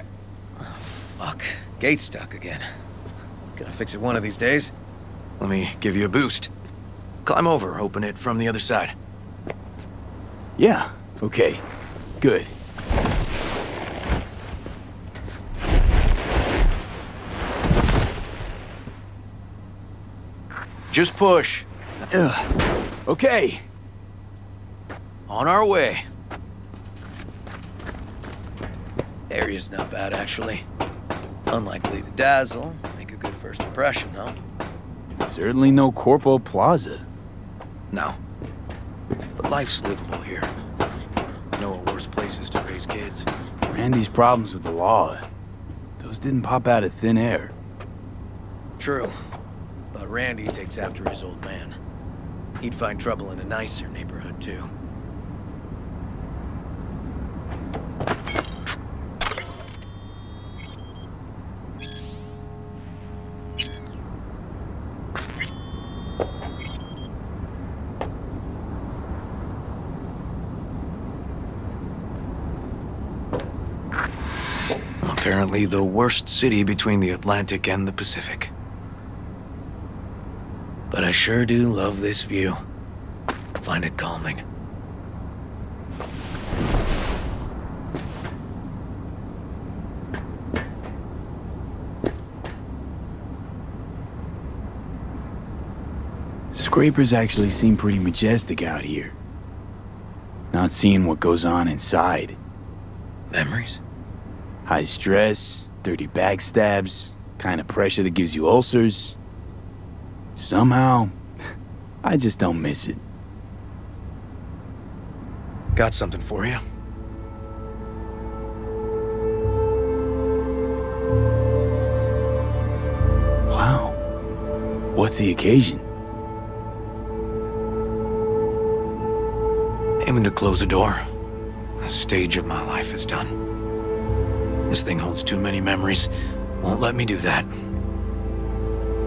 Oh, fuck. Gate's stuck again. Gonna fix it one of these days. Let me give you a boost. Climb over, open it from the other side. Yeah, okay. Good. Just push. Okay. On our way. Area's not bad, actually. Unlikely to dazzle. Make a good first impression, though. Certainly no Corpo Plaza. No. But life's livable here. No worse places to raise kids. Randy's problems with the law, those didn't pop out of thin air. True. But Randy takes after his old man. He'd find trouble in a nicer neighborhood, too. Apparently the worst city between the Atlantic and the Pacific. But I sure do love this view. Find it calming. Scrapers actually seem pretty majestic out here. Not seeing what goes on inside. Memories? High stress, dirty backstabs, kind of pressure that gives you ulcers. Somehow, I just don't miss it. Got something for you. Wow. What's the occasion? Aiming to close the door. The stage of my life is done. This thing holds too many memories. Won't let me do that.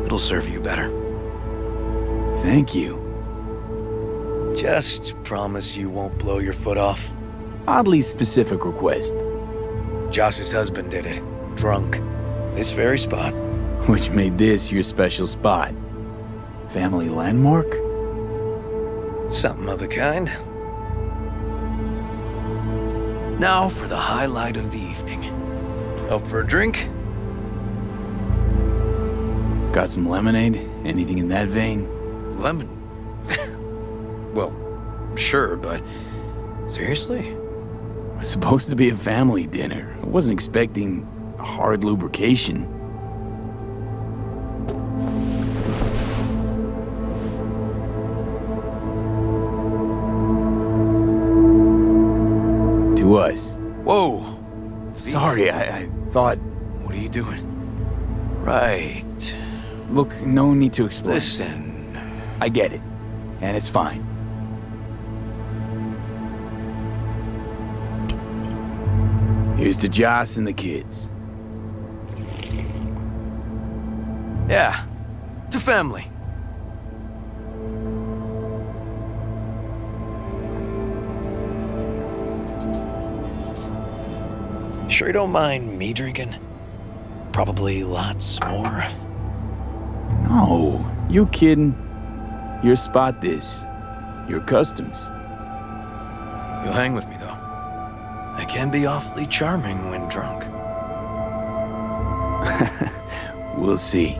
It'll serve you better. Thank you. Just promise you won't blow your foot off. Oddly specific request. Josh's husband did it. Drunk. This very spot. Which made this your special spot. Family landmark? Something of the kind. Now for the highlight of the evening. Up for a drink? Got some lemonade? Anything in that vein? Lemon? Well, sure, but seriously? It was supposed to be a family dinner. I wasn't expecting a hard lubrication. To us. Whoa! Sorry, I thought... What are you doing? Right. Look, no need to explain. Listen. I get it. And it's fine. Here's to Joss and the kids. Yeah. To family. Sure you don't mind me drinking? Probably lots more. No, you kidding? Your spot this. Your customs. You'll hang with me, though. I can be awfully charming when drunk. We'll see.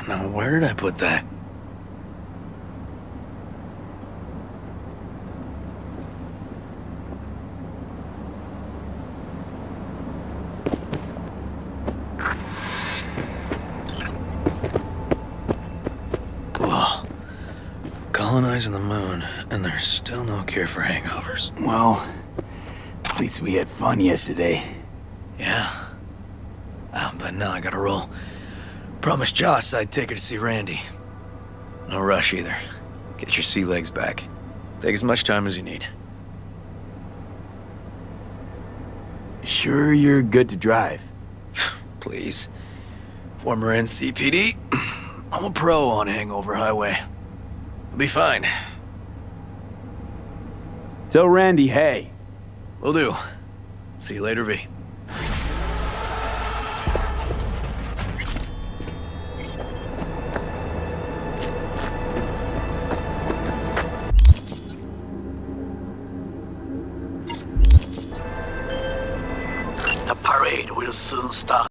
Now, where did I put that? Whoa. Colonizing the moon, and there's still no cure for hangovers. Well, at least we had fun yesterday. Yeah. But now I gotta roll. Promised Joss I'd take her to see Randy. No rush either. Get your sea legs back. Take as much time as you need. Sure you're good to drive? Please. Former NCPD. I'm a pro on Hangover Highway. I'll be fine. Tell Randy hey. Will do. See you later, V. The parade will soon start.